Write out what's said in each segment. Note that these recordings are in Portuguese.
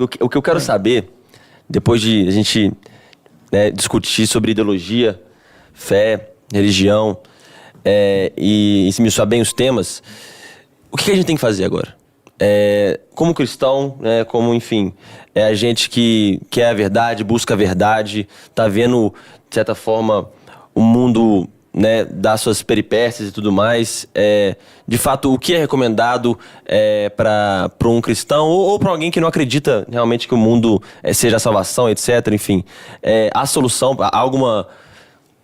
O que eu quero saber, depois de a gente, né, discutir sobre ideologia, fé, religião, e esmiuçar bem os temas, o que a gente tem que fazer agora? Como cristão, né, como, enfim, a gente que quer a verdade, busca a verdade, tá vendo, de certa forma, o mundo, né, dar suas peripécias e tudo mais. De fato, o que é recomendado para um cristão ou para alguém que não acredita realmente que o mundo seja a salvação, etc. Enfim, a solução, há alguma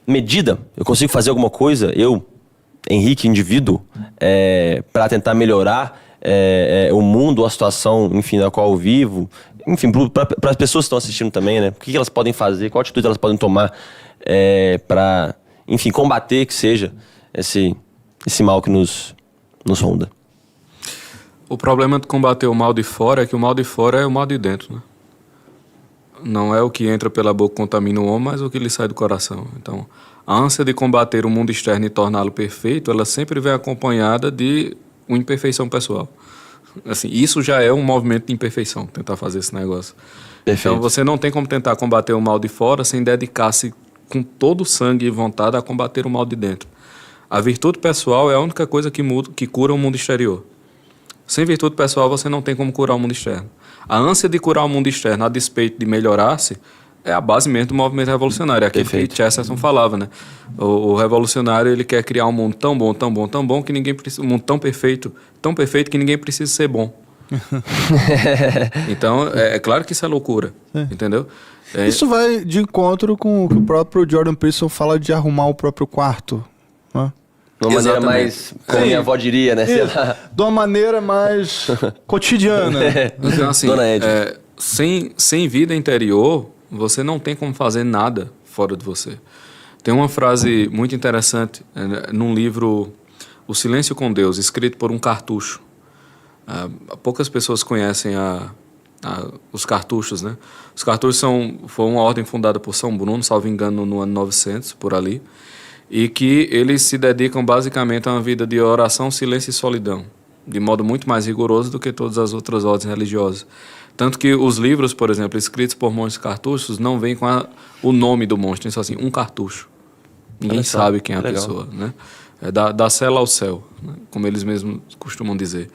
medida? Eu consigo fazer alguma coisa, eu, Henrique, indivíduo, para tentar melhorar o mundo, a situação, enfim, na qual eu vivo? Enfim, para as pessoas que estão assistindo também, né? O que elas podem fazer, qual atitude elas podem tomar para, enfim, combater que seja esse mal que nos ronda. O problema de combater o mal de fora é que o mal de fora é o mal de dentro, né? Não é o que entra pela boca que contamina o homem, mas o que lhe sai do coração. Então, a ânsia de combater o mundo externo e torná-lo perfeito, ela sempre vem acompanhada de uma imperfeição pessoal. Assim, isso já é um movimento de imperfeição, tentar fazer esse negócio. Perfeito. Então, você não tem como tentar combater o mal de fora sem dedicar-se com todo o sangue e vontade a combater o mal de dentro. A virtude pessoal é a única coisa que cura o mundo exterior. Sem virtude pessoal, você não tem como curar o mundo externo. A ânsia de curar o mundo externo, a despeito de melhorar-se, é a base mesmo do movimento revolucionário. É aquilo que Chesterton falava, né? O revolucionário, ele quer criar um mundo tão bom, tão bom, tão bom, que ninguém precisa, um mundo tão perfeito que ninguém precisa ser bom. Então, é claro que isso é loucura, entendeu? Isso vai de encontro com o que o próprio Jordan Peterson fala de arrumar o próprio quarto, né? De uma maneira mais, como minha avó diria, né? Sei lá. De uma maneira mais cotidiana. Então, assim, sem vida interior, você não tem como fazer nada fora de você. Tem uma frase muito interessante num livro O Silêncio com Deus, escrito por um cartucho. Poucas pessoas conhecem os cartuchos, né? Os cartuchos foi uma ordem fundada por São Bruno, salvo engano, no ano 900, por ali, e que eles se dedicam basicamente a uma vida de oração, silêncio e solidão, de modo muito mais rigoroso do que todas as outras ordens religiosas. Tanto que os livros, por exemplo, escritos por monges cartuchos, não vêm com o nome do monge, tem só assim, um cartucho. Ninguém sabe quem é a pessoa, né? Da cela ao céu, né? Como eles mesmos costumam dizer.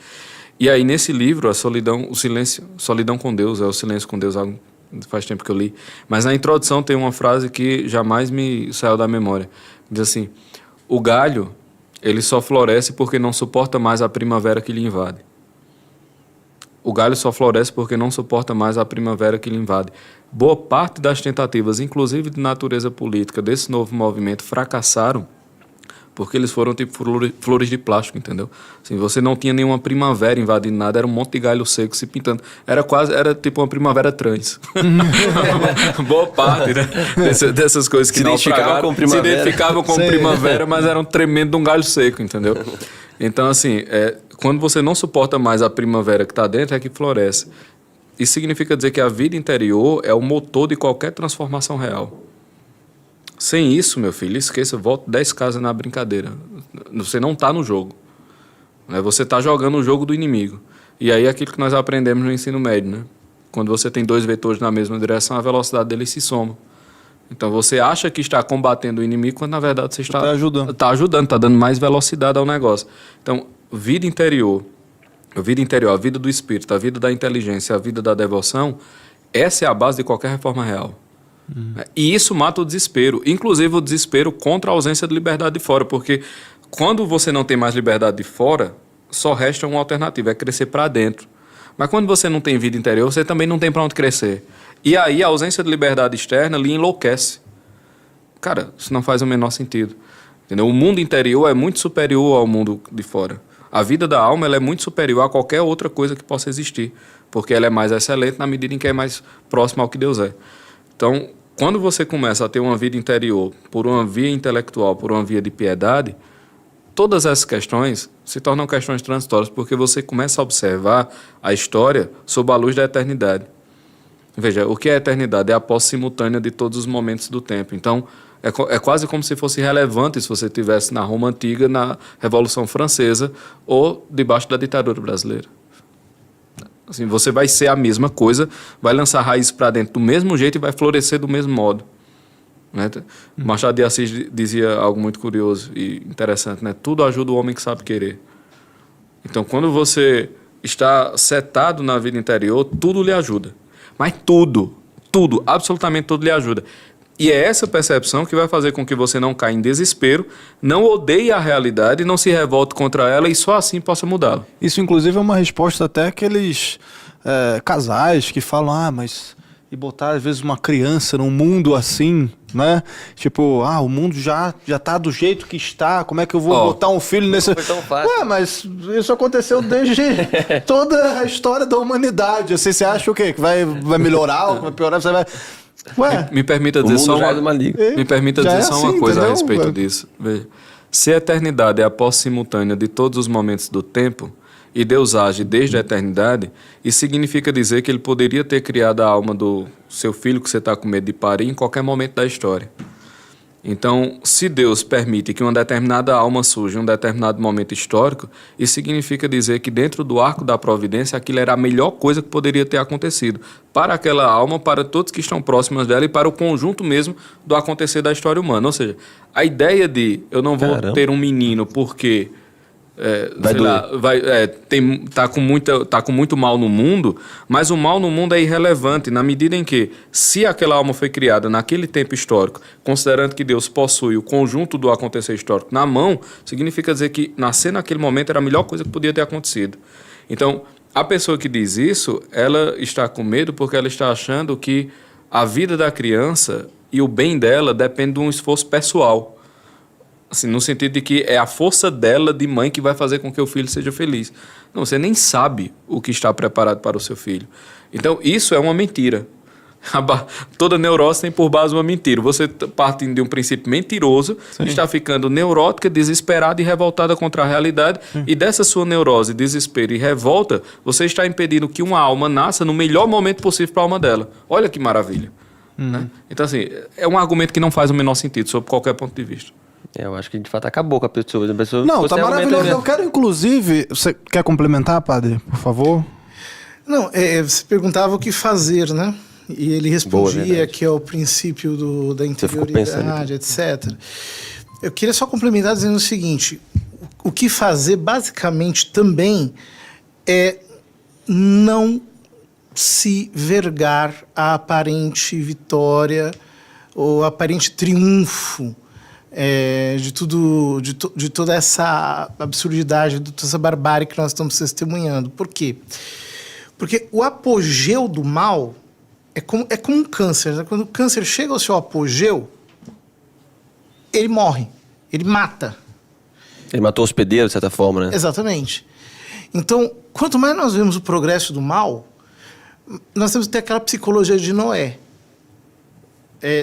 E aí, nesse livro, a solidão, o silêncio, solidão com Deus, o silêncio com Deus, faz tempo que eu li, mas na introdução tem uma frase que jamais me saiu da memória. Diz assim: o galho, ele só floresce porque não suporta mais a primavera que lhe invade. O galho só floresce porque não suporta mais a primavera que lhe invade. Boa parte das tentativas, inclusive de natureza política, desse novo movimento, fracassaram porque eles foram tipo flores de plástico, entendeu? Assim, você não tinha nenhuma primavera invadindo nada, era um monte de galho seco se pintando. Era tipo uma primavera trans. Boa parte, né? Dessas coisas que se identificavam com primavera. Se identificavam com primavera, mas eram tremendo de um galho seco, entendeu? Então, assim, quando você não suporta mais a primavera que está dentro, é que floresce. Isso significa dizer que a vida interior é o motor de qualquer transformação real. Sem isso, meu filho, esqueça, volta 10 casas na brincadeira. Você não está no jogo. Né? Você está jogando o jogo do inimigo. E aí é aquilo que nós aprendemos no ensino médio, né? Quando você tem dois vetores na mesma direção, a velocidade deles se soma. Então você acha que está combatendo o inimigo, quando na verdade você está ajudando. Está ajudando, está dando mais velocidade ao negócio. Então, vida interior, a vida do espírito, a vida da inteligência, a vida da devoção, essa é a base de qualquer reforma real. E isso mata o desespero, inclusive o desespero contra a ausência de liberdade de fora, porque quando você não tem mais liberdade de fora, só resta uma alternativa, é crescer para dentro. Mas quando você não tem vida interior, você também não tem para onde crescer. E aí a ausência de liberdade externa lhe enlouquece. Cara, isso não faz o menor sentido. Entendeu? O mundo interior é muito superior ao mundo de fora. A vida da alma ela é muito superior a qualquer outra coisa que possa existir, porque ela é mais excelente na medida em que é mais próxima ao que Deus é. Então, quando você começa a ter uma vida interior por uma via intelectual, por uma via de piedade, todas essas questões se tornam questões transitórias, porque você começa a observar a história sob a luz da eternidade. Veja, o que é a eternidade? É a posse simultânea de todos os momentos do tempo. Então, é quase como se fosse relevante se você estivesse na Roma Antiga, na Revolução Francesa ou debaixo da ditadura brasileira. Assim, você vai ser a mesma coisa, vai lançar raízes para dentro do mesmo jeito e vai florescer do mesmo modo. Né? Machado de Assis dizia algo muito curioso e interessante, né? Tudo ajuda o homem que sabe querer. Então, quando você está setado na vida interior, tudo lhe ajuda. Mas tudo, absolutamente tudo lhe ajuda. E é essa percepção que vai fazer com que você não caia em desespero, não odeie a realidade, não se revolte contra ela e só assim possa mudá-la. Isso, inclusive, é uma resposta até àqueles casais que falam, mas... E botar, às vezes, uma criança num mundo assim, né? Tipo, o mundo já tá do jeito que está, como é que eu vou botar um filho nesse... Foi tão fácil. Mas isso aconteceu desde toda a história da humanidade. Assim, você acha o quê? Que vai melhorar ou vai piorar? Você vai... Me permita dizer só uma, me permita dizer só uma coisa, entendeu? A respeito disso. Veja, se a eternidade é a posse simultânea de todos os momentos do tempo, e Deus age desde a eternidade, isso significa dizer que ele poderia ter criado a alma do seu filho que você está com medo de parir em qualquer momento da história. Então, se Deus permite que uma determinada alma surja em um determinado momento histórico, isso significa dizer que dentro do arco da providência aquilo era a melhor coisa que poderia ter acontecido para aquela alma, para todos que estão próximos dela e para o conjunto mesmo do acontecer da história humana. Ou seja, a ideia de eu não vou ter um menino porque... tá com muito mal no mundo, mas o mal no mundo é irrelevante na medida em que, se aquela alma foi criada naquele tempo histórico, considerando que Deus possui o conjunto do acontecer histórico na mão, significa dizer que nascer naquele momento era a melhor coisa que podia ter acontecido. Então, a pessoa que diz isso, ela está com medo porque ela está achando que a vida da criança e o bem dela depende de um esforço pessoal. Assim, no sentido de que é a força dela de mãe que vai fazer com que o filho seja feliz. Não, você nem sabe o que está preparado para o seu filho. Então, isso é uma mentira. Toda neurose tem por base uma mentira. Você, partindo de um princípio mentiroso, está ficando neurótica, desesperada e revoltada contra a realidade. E dessa sua neurose, desespero e revolta, você está impedindo que uma alma nasça no melhor momento possível para a alma dela. Olha que maravilha. Né? Então, assim, é um argumento que não faz o menor sentido, sob qualquer ponto de vista. Eu acho que de fato acabou com a pessoa. Não, tá maravilhoso. Eu quero, inclusive... Você quer complementar, padre, por favor? Não, você perguntava o que fazer, né? E ele respondia que é o princípio da interioridade, etc. Eu queria só complementar dizendo o seguinte: o que fazer, basicamente, também é não se vergar a aparente vitória ou aparente triunfo de toda essa absurdidade, de toda essa barbárie que nós estamos testemunhando. Por quê? Porque o apogeu do mal é como um câncer. Né? Quando o câncer chega ao seu apogeu, ele morre, ele mata. Ele matou o hospedeiro, de certa forma, né? Exatamente. Então, quanto mais nós vemos o progresso do mal, nós temos que ter aquela psicologia de Noé.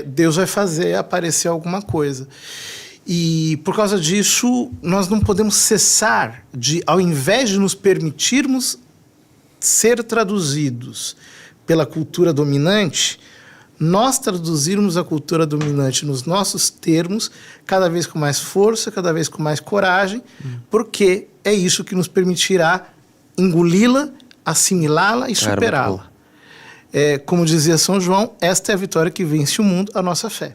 Deus vai fazer aparecer alguma coisa. E, por causa disso, nós não podemos cessar de, ao invés de nos permitirmos ser traduzidos pela cultura dominante, nós traduzirmos a cultura dominante nos nossos termos, cada vez com mais força, cada vez com mais coragem, porque é isso que nos permitirá engoli-la, assimilá-la e superá-la. Como dizia São João, esta é a vitória que vence o mundo, a nossa fé.